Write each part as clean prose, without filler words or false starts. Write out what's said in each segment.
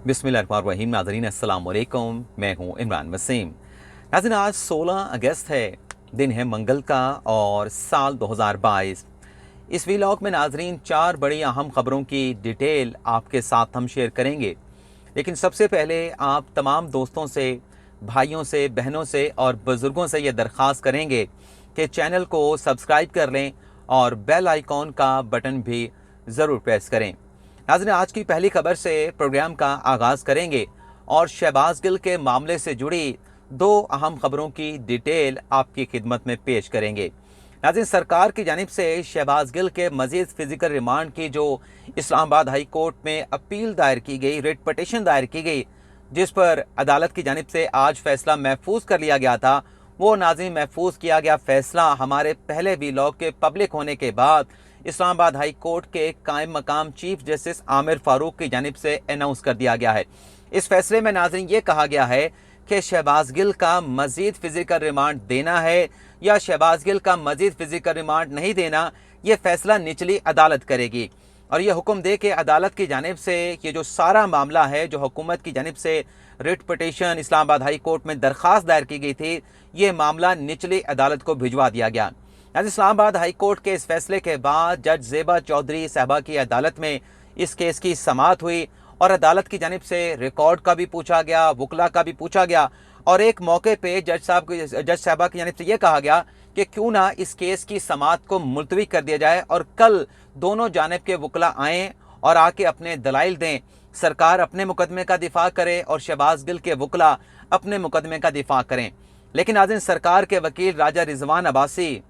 बिस्मिल्लाहिर्रहमानिर्रहीम। नाज़रीन अस्सलाम वालेकुम, मैं हूँ इमरान वसीम। नाज़रीन आज 16 अगस्त है, दिन है मंगल का और साल 2022। इस वीलॉग में नाज़रीन 4 बड़ी अहम ख़बरों की डिटेल आपके साथ हम शेयर करेंगे। लेकिन सबसे पहले आप तमाम दोस्तों से, भाइयों से, बहनों से और बुज़ुर्गों से ये दरख्वास्त करेंगे कि चैनल को सब्सक्राइब कर लें और बेल आइकॉन का बटन भी ज़रूर प्रेस करें। नाज़रीन आज की पहली खबर से प्रोग्राम का आगाज़ करेंगे और शहबाज गिल के मामले से जुड़ी 2 अहम खबरों की डिटेल आपकी खिदमत में पेश करेंगे। नाज़रीन सरकार की जानिब से शहबाज गिल के मज़ीद फ़िज़िकल रिमांड की जो इस्लामाबाद हाई कोर्ट में अपील दायर की गई, रिट पटिशन दायर की गई, जिस पर अदालत की जानिब से आज फ़ैसला महफूज कर लिया गया था, वो नाज़रीन महफूज किया गया फ़ैसला हमारे पहले वीलॉग के पब्लिक होने के बाद इस्लामाबाद हाई कोर्ट के कायम मकाम चीफ जस्टिस आमिर फारूक की जानिब से अनाउंस कर दिया गया है। इस फैसले में नाज़रीन ये कहा गया है कि शहबाज गिल का मज़ीद फ़िज़िकल रिमांड देना है या शहबाज गिल का मज़ीद फ़िज़िकल रिमांड नहीं देना, ये फ़ैसला निचली अदालत करेगी। और ये हुक्म दे के अदालत की जानिब से ये जो सारा मामला है, जो हुकूमत की जानिब से writ petition Islamabad high court में दरख्वास्त दायर की गई थी, ये मामला निचली अदालत को भिजवा दिया गया। आज इस्लामाबाद हाई कोर्ट के इस फैसले के बाद जज ज़ेबा चौधरी साहबा की अदालत में इस केस की समाअत हुई और अदालत की जानिब से रिकॉर्ड का भी पूछा गया, वकला का भी पूछा गया और एक मौके पे जज साहबा की जानिब से ये कहा गया कि क्यों ना इस केस की समाअत को मुलतवी कर दिया जाए और कल दोनों जानिब के वकला आएँ और आके अपने दलाइल दें। सरकार अपने मुकदमे का दिफा करे और शहबाज गिल के वकला अपने मुकदमे का दिफा करें। लेकिन नाज़रीन सरकार के वकील राजा रिजवान अब्बासी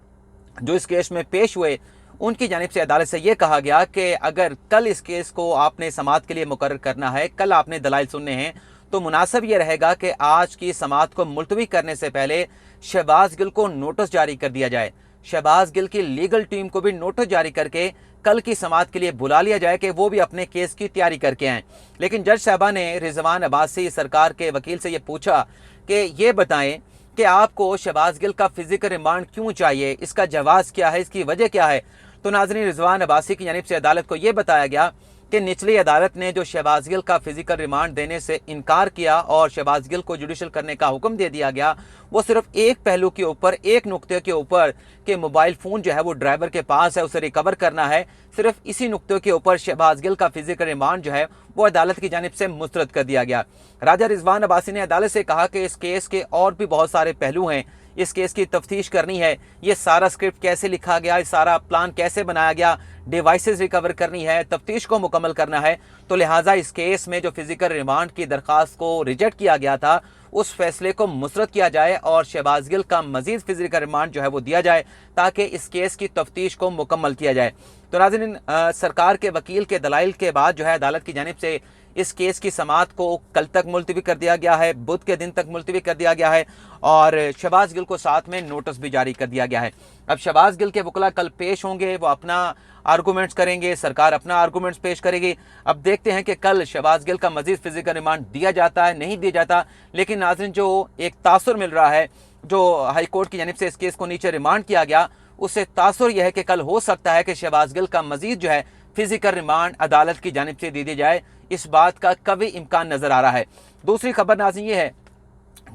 जो इस केस में पेश हुए, उनकी जानिब से अदालत से ये कहा गया कि अगर कल इस केस को आपने समाअत के लिए मुकर्रर करना है, कल आपने दलाइल सुनने हैं, तो मुनासिब ये रहेगा कि आज की समाअत को मुलतवी करने से पहले शहबाज गिल को नोटिस जारी कर दिया जाए। शहबाज गिल की लीगल टीम को भी नोटिस जारी करके कल की समाअत के लिए बुला लिया जाए कि वो भी अपने केस की तैयारी करके आएँ। लेकिन जज साहबा ने रिजवान अब्बासी सरकार के वकील से ये पूछा कि ये बताएं कि आपको शहबाज गिल का फिजिकल रिमांड क्यों चाहिए, इसका जवाब क्या है, इसकी वजह क्या है। तो नाज़रीन रिजवान अब्बासी की जानिब से अदालत को यह बताया गया कि निचली अदालत ने जो शहबाज गिल का फिजिकल रिमांड देने से इनकार किया और शहबाज गिल को जुडिशल करने का हुक्म दे दिया गया, वो सिर्फ एक पहलू के ऊपर, एक नुक्ते के ऊपर कि मोबाइल फ़ोन जो है वो ड्राइवर के पास है, उसे रिकवर करना है, सिर्फ इसी नुक्ते के ऊपर शहबाज गिल का फिजिकल रिमांड जो है वो अदालत की जानिब से मुस्तरद कर दिया गया। राजा रिजवान अब्बासी ने अदालत से कहा कि इस केस के और भी बहुत सारे पहलू हैं, इस केस की तफ्तीश करनी है, ये सारा स्क्रिप्ट कैसे लिखा गया, ये सारा प्लान कैसे बनाया गया, डिवाइसेस रिकवर करनी है, तफ्तीश को मुकम्मल करना है। तो लिहाजा इस केस में जो फिजिकल रिमांड की दरख्वास्त को रिजेक्ट किया गया था, उस फैसले को मुस्तरद किया जाए और शहबाज गिल का मजीद फिजिकल रिमांड जो है वो दिया जाए ताकि इस केस की तफ्तीश को मुकम्मल किया जाए। तो नाज़रीन सरकार के वकील के दलाइल के बाद जो है अदालत की जानिब से इस केस की समाअत को कल तक मुलतवी कर दिया गया है, बुध के दिन तक मुलतवी कर दिया गया है और शहबाज गिल को साथ में नोटिस भी जारी कर दिया गया है। अब शहबाज गिल के वकला कल पेश होंगे, वो अपना आर्गूमेंट्स करेंगे, सरकार अपना आर्गूमेंट्स पेश करेगी। अब देखते हैं कि कल शहबाज गिल का मजीद फिजिकल रिमांड दिया जाता है, नहीं दिया जाता। लेकिन नाज़रीन जो एक तासुर मिल रहा है, जो हाई कोर्ट की जानिब से इस केस को नीचे रिमांड किया गया, उससे तासुर यह है कि कल हो सकता है कि शहबाज गिल का मजीद जो है फिजिकल रिमांड अदालत की जानिब से दे दी जाए। इस बात का कभी इम्कान नजर आ रहा है। दूसरी खबर नाज़रीन ये है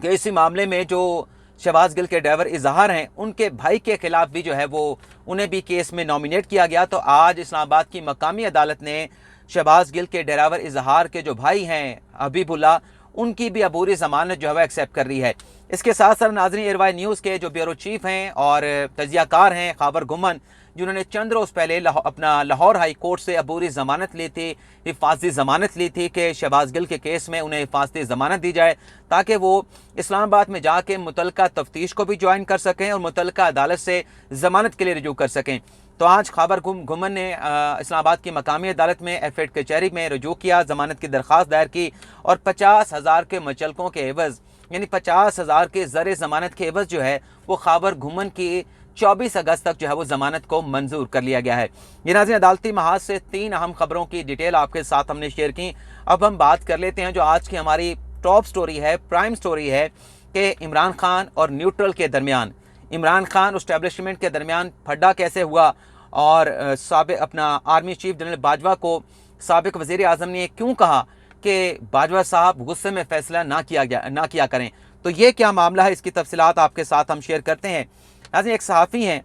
कि इसी मामले में जो शहबाज गिल के ड्राइवर इजहार हैं, उनके भाई के खिलाफ भी जो है वो उन्हें भी केस में नॉमिनेट किया गया। तो आज इस्लामाबाद की मकामी अदालत ने शहबाज गिल के ड्राइवर इजहार के जो भाई हैं हबीबुल्लाह, उनकी भी अबूरी जमानत जो है वो एक्सेप्ट कर रही है। इसके साथ साथ नाज़रीन एयरवाई न्यूज़ के जो ब्यूरो चीफ हैं और तजियाकार हैं खाबर घुमन, जिन्होंने चंद रोज़ पहले अपना लाहौर हाई कोर्ट से अबूरी ज़मानत ली थी, हिफाजती ज़मानत ली थी कि शहबाज गिल के केस में उन्हें हिफाजती ज़मानत दी जाए ताकि वो इस्लामाबाद में जाके मुतलका तफ्तीश को भी ज्वाइन कर सकें और मुतलका अदालत से ज़मानत के लिए रजू कर सकें। तो आज खाबर घुमन ने इस्लामाबाद की मकामी अदालत में एफएड कचहरी में रजू किया, ज़मानत की दरख्वास्त दायर की और 50,000 के मुचलकों के एवज़ यानी 50,000 के ज़र ज़मानत के एवज़ जो है वो खाबर घुमन की 24 अगस्त तक जो है वो ज़मानत को मंजूर कर लिया गया है। ये नाज़रीन अदालती महाज से 3 अहम खबरों की डिटेल आपके साथ हमने शेयर की। अब हम बात कर लेते हैं जो आज की हमारी टॉप स्टोरी है, प्राइम स्टोरी है कि इमरान खान और न्यूट्रल के दरमियान, इमरान खान और एस्टेब्लिशमेंट के दरमियान फड्डा कैसे हुआ और साबिक अपना आर्मी चीफ जनरल बाजवा को साबिक वज़ीर आज़म ने क्यों कहा कि बाजवा साहब गुस्से में फैसला ना किया करें। तो ये क्या मामला है, इसकी तफसीलात आपके साथ हम शेयर करते हैं। नाज़रीन, एक सहाफ़ी हैं,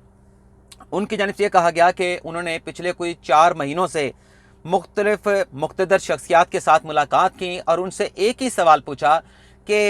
उनकी जानिब से ये कहा गया कि उन्होंने पिछले कोई 4 महीनों से मुख्तलिफ मुक़्तदर शख्सियात के साथ मुलाकात की और उनसे एक ही सवाल पूछा कि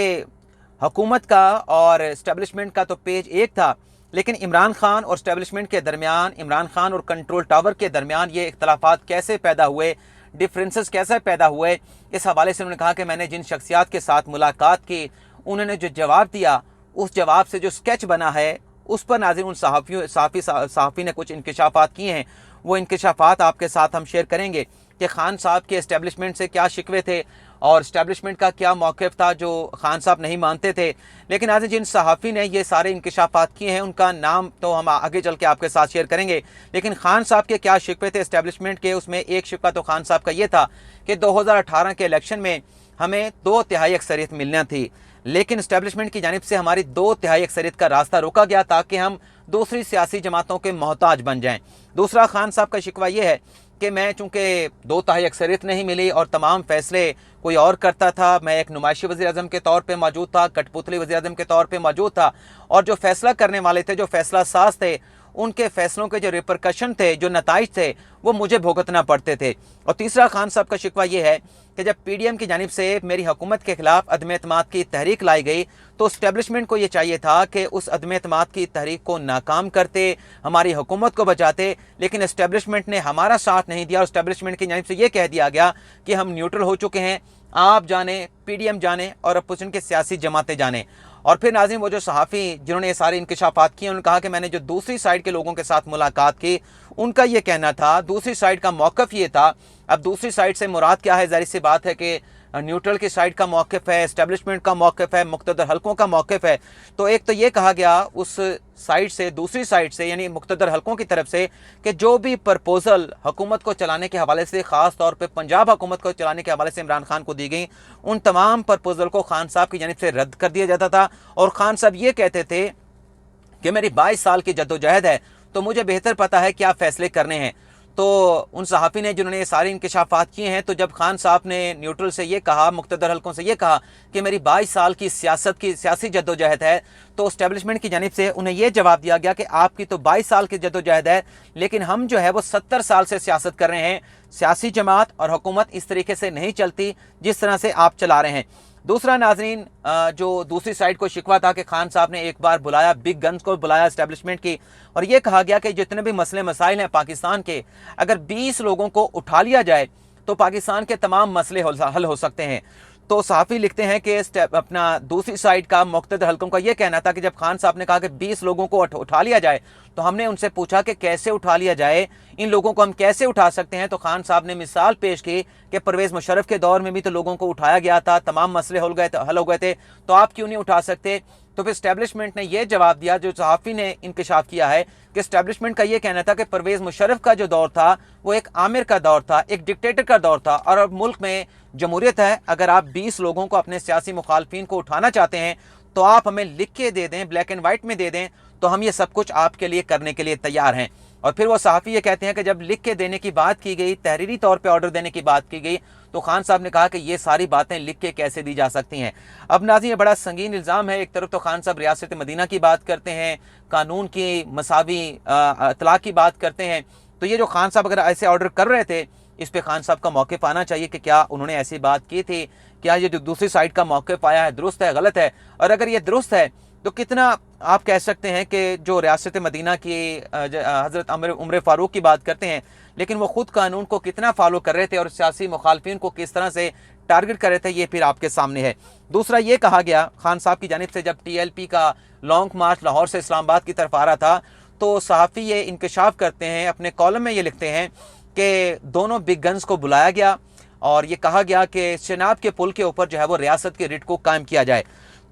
हुकूमत का और इस्टेब्लिशमेंट का तो पेज एक था, लेकिन इमरान खान और इस्टेब्लिशमेंट के दरमियान, इमरान खान और कंट्रोल टावर के दरमियान ये इख्तलाफात कैसे पैदा हुए, डिफरेंसेस कैसे पैदा हुए। इस हवाले से उन्होंने कहा कि मैंने जिन शख्सियात के साथ मुलाकात की, उन्होंने जो जवाब दिया, उस जवाब से जो स्केच बना है उस पर नाज़रीन उन सहाफ़ी ने कुछ इंकशाफात किए हैं। वो इंकशाफात आपके साथ हम शेयर करेंगे कि खान साहब के इस्टेब्लिशमेंट से क्या शिकवे थे और इस्टेब्लिशमेंट का क्या मौक़िफ़ था जो खान साहब नहीं मानते थे। लेकिन आज जिन सहाफ़ी ने ये सारे इंकशाफात किए हैं उनका नाम तो हम आगे चल के आपके साथ शेयर करेंगे, लेकिन खान साहब के क्या शिकवे थे इस्टेब्लिशमेंट के, उसमें एक शिकवा तो खान साहब का ये था कि 2018 के इलेक्शन में हमें 2/3 अक्सरियत मिलना थी, लेकिन इस्टेब्लिशमेंट की जानिब से हमारी 2/3 अक्सरियत का रास्ता रोका गया ताकि हम दूसरी सियासी जमातों के मोहताज बन जाएं। दूसरा खान साहब का शिकवा ये है कि मैं चूँकि 2/3 अक्सरियत नहीं मिली और तमाम फैसले कोई और करता था, मैं एक नुमाइशी वज़ीर-ए-आज़म के तौर पे मौजूद था, कठपुतली वज़ीर-ए-आज़म के तौर पे मौजूद था, और जो फैसला करने वाले थे, जो फैसला साज थे, उनके फैसलों के जो रिपरकशन थे, जो नताइज थे, वो मुझे भुगतना पड़ते थे। और तीसरा खान साहब का शिकवा ये है कि जब PDM की जानिब से मेरी हुकूमत के खिलाफ अदम एतमाद की तहरीक लाई गई तो इस्टेब्लिशमेंट को ये चाहिए था कि उस अदम एतमाद की तहरीक को नाकाम करते, हमारी हुकूमत को बचाते, लेकिन इस्टेब्लिशमेंट ने हमारा साथ नहीं दिया और इस्टेब्लिशमेंट की जानिब से ये कह दिया गया कि हम न्यूट्रल हो चुके हैं, आप जाने, PDM जाने और अपोजिशन के सियासी जमातें जाने। और फिर नाज़रीन वो जो सहाफ़ी जिन्होंने ये सारे इंकशाफात किए, उन्होंने कहा कि मैंने जो दूसरी साइड के लोगों के साथ मुलाकात की, उनका ये कहना था, दूसरी साइड का मौक़िफ़ ये था। अब दूसरी साइड से मुराद क्या है, ज़ाहिर सी बात है कि न्यूट्रल की साइड का मौक़िफ़ है, इस्टेब्लिशमेंट का मौक़िफ़ है, मुक़्तदर हलकों का मौक़िफ़ है। तो एक तो ये कहा गया उस साइड से, दूसरी साइड से यानी मुक़्तदर हलकों की तरफ से कि जो भी प्रपोज़ल हुकूमत को चलाने के हवाले से, ख़ास तौर पे पंजाब हुकूमत को चलाने के हवाले से इमरान खान को दी गई, उन तमाम प्रपोज़ल को खान साहब की जानिब से रद्द कर दिया जाता था। और खान साहब ये कहते थे कि मेरी 22 साल की जद्दोजहद है तो मुझे बेहतर पता है क्या फ़ैसले करने हैं। तो उन सहाफ़ी ने जिन्होंने ये सारे इंकशाफात किए हैं, तो जब खान साहब ने न्यूट्रल से ये कहा, मुक़्तदर हलकों से ये कहा कि मेरी 22 साल की सियासी जद्दोजहद है, तो इस्टेब्लिशमेंट की जानिब से उन्हें यह जवाब दिया गया कि आपकी तो 22 साल की जद्दोजहद है, लेकिन हम जो है वो 70 साल से सियासत कर रहे हैं। सियासी जमात और हुकूमत इस तरीके से नहीं चलती जिस तरह से आप चला रहे हैं। दूसरा नाज़रीन, जो दूसरी साइड को शिकवा था कि खान साहब ने एक बार बुलाया, बिग गन्स को बुलाया इस्टेब्लिशमेंट की, और ये कहा गया कि जितने भी मसले मसाइल हैं पाकिस्तान के, अगर 20 लोगों को उठा लिया जाए तो पाकिस्तान के तमाम मसले हल हो सकते हैं। तो सहाफ़ी लिखते हैं कि अपना दूसरी साइड का मुक़्तदर हलकों का ये कहना था कि जब खान साहब ने कहा कि 20 लोगों को उठा लिया जाए, तो हमने उनसे पूछा कि कैसे उठा लिया जाए, इन लोगों को हम कैसे उठा सकते हैं। तो खान साहब ने मिसाल पेश की कि परवेज़ मुशर्रफ के दौर में भी तो लोगों को उठाया गया था, तमाम मसले हल हो गए थे, तो आप क्यों नहीं उठा सकते। तो फिर इस्टेब्लिशमेंट ने यह जवाब दिया, जो सहाफ़ी ने इंकशाफ किया है, कि इस्टेब्लिशमेंट का ये कहना था कि परवेज़ मुशर्रफ का जो दौर था वो एक आमिर का दौर था, एक डिक्टेटर का दौर था, और अब मुल्क में जमहूरियत है। अगर आप 20 लोगों को, अपने सियासी मुखालफिन को उठाना चाहते हैं तो आप हमें लिख के दे दें, ब्लैक एंड वाइट में दे दें, तो हम ये सब कुछ आपके लिए करने के लिए तैयार हैं। और फिर वो सहाफ़ी ये कहते हैं कि जब लिख के देने की बात की गई, तहरीरी तौर पे ऑर्डर देने की बात की गई, तो खान साहब ने कहा कि ये सारी बातें लिख के कैसे दी जा सकती हैं। अब नाज़रीन, ये बड़ा संगीन इल्ज़ाम है। एक तरफ तो खान साहब रियासत मदीना की बात करते हैं, कानून की मसावी इतलाक़ की बात करते हैं, तो ये जो खान साहब अगर ऐसे ऑर्डर कर रहे थे, इस पे खान साहब का मौक़िफ़ आना चाहिए कि क्या उन्होंने ऐसी बात की थी, क्या ये जो दूसरी साइड का मौक़िफ़ आया है दुरुस्त है, गलत है। और अगर ये दुरुस्त है तो कितना आप कह सकते हैं कि जो रियासत मदीना की हज़रत उमर फ़ारूक की बात करते हैं, लेकिन वो ख़ुद कानून को कितना फॉलो कर रहे थे और सियासी मुखालफिन को किस तरह से टारगेट कर रहे थे, ये फिर आपके सामने है। दूसरा ये कहा गया खान साहब की जानिब से, जब TLP का लॉन्ग मार्च लाहौर से इस्लामाबाद की तरफ आ रहा था, तो सहाफ़ी ये इंकशाफ करते हैं, अपने कॉलम में ये लिखते हैं कि दोनों बिग गन्स को बुलाया गया और ये कहा गया कि चनाब के पुल के ऊपर जो है वो रियासत के रिट को कायम किया जाए।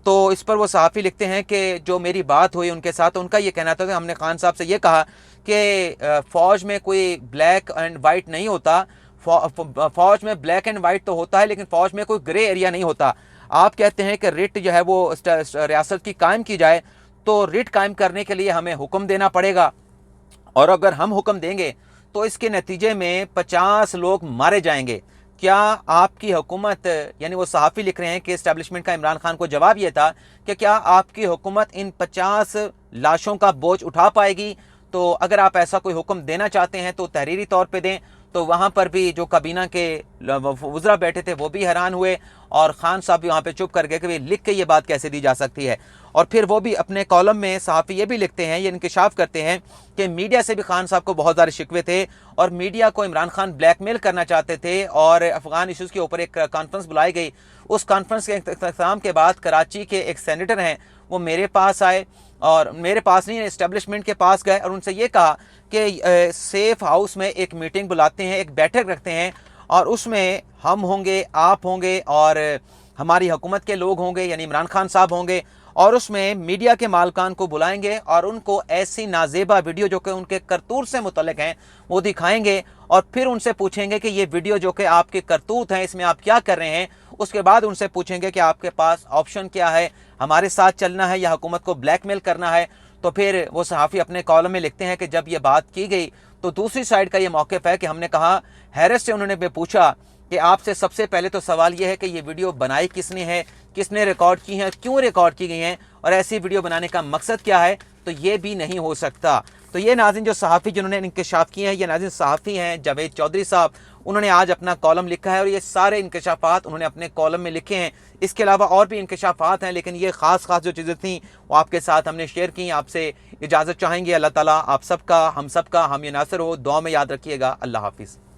तो इस पर वो सहाफ़ी लिखते हैं कि जो मेरी बात हुई उनके साथ, उनका ये कहना था कि हमने खान साहब से ये कहा कि फ़ौज में कोई ब्लैक एंड वाइट नहीं होता, फ़ौज में ब्लैक एंड वाइट तो होता है, लेकिन फ़ौज में कोई ग्रे एरिया नहीं होता। आप कहते हैं कि रिट जो है वो रियासत की कायम की जाए, तो रिट कायम करने के लिए हमें हुक्म देना पड़ेगा, और अगर हम हुक्म देंगे तो इसके नतीजे में 50 लोग मारे जाएंगे, क्या आपकी हुकूमत, यानी वो सहाफ़ी लिख रहे हैं कि इस्टेब्लिशमेंट का इमरान खान को जवाब ये था कि क्या आपकी हुकूमत इन 50 लाशों का बोझ उठा पाएगी, तो अगर आप ऐसा कोई हुक्म देना चाहते हैं तो तहरीरी तौर पे दें। तो वहाँ पर भी जो काबीना के वज़रा बैठे थे वो भी हैरान हुए और ख़ान साहब भी वहाँ पे चुप कर गए कि भाई लिख के ये बात कैसे दी जा सकती है। और फिर वो भी अपने कॉलम में सहाफ़ी ये भी लिखते हैं, ये इंकशाफ करते हैं कि मीडिया से भी ख़ान साहब को बहुत सारे शिकवे थे और मीडिया को इमरान खान ब्लैकमेल करना चाहते थे और अफ़गान इशूज़ के ऊपर एक कॉन्फ्रेंस बुलाई गई। उस कॉन्फ्रेंस के इख्तिताम के बाद कराची के एक सेनेटर हैं, वो मेरे पास आए और मेरे पास नहीं, इस्टेब्लिशमेंट के पास गए और उनसे ये कहा कि सेफ हाउस में एक मीटिंग बुलाते हैं, एक बैठक रखते हैं और उसमें हम होंगे, आप होंगे और हमारी हुकूमत के लोग होंगे, यानी इमरान खान साहब होंगे, और उसमें मीडिया के मालकान को बुलाएंगे और उनको ऐसी नाजेबा वीडियो जो कि उनके करतूत से मुतल्लिक हैं वो दिखाएंगे और फिर उनसे पूछेंगे कि ये वीडियो जो कि आपके करतूत हैं इसमें आप क्या कर रहे हैं। उसके बाद उनसे पूछेंगे कि आपके पास ऑप्शन क्या है, हमारे साथ चलना है या हुकूमत को ब्लैकमेल करना है। तो फिर वो सहाफ़ी अपने कॉलम में लिखते हैं कि जब ये बात की गई तो दूसरी साइड का ये मौक़िफ़ है कि हमने कहा, हैरत से उन्होंने पूछा कि आपसे सबसे पहले तो सवाल ये है कि ये वीडियो बनाई किसने है, किसने रिकॉर्ड की है, क्यों रिकॉर्ड की गई हैं और ऐसी वीडियो बनाने का मकसद क्या है, तो ये भी नहीं हो सकता। तो ये नाज़रीन जो सहाफ़ी जिन्होंने इंकशाफ किए हैं, ये नाज़रीन सहाफ़ी हैं जावेद चौधरी साहब, उन्होंने आज अपना कॉलम लिखा है और ये सारे इंकशाफात उन्होंने अपने कॉलम में लिखे हैं। इसके अलावा और भी इंकशाफात हैं, लेकिन ये ख़ास जो चीज़ें थीं वो आपके साथ हमने शेयर की। आपसे इजाज़त चाहेंगे। अल्लाह ताला आप सबका, हम सबका हामी नासिर हो। दुआ में याद रखिएगा। अल्लाह हाफ़िज़।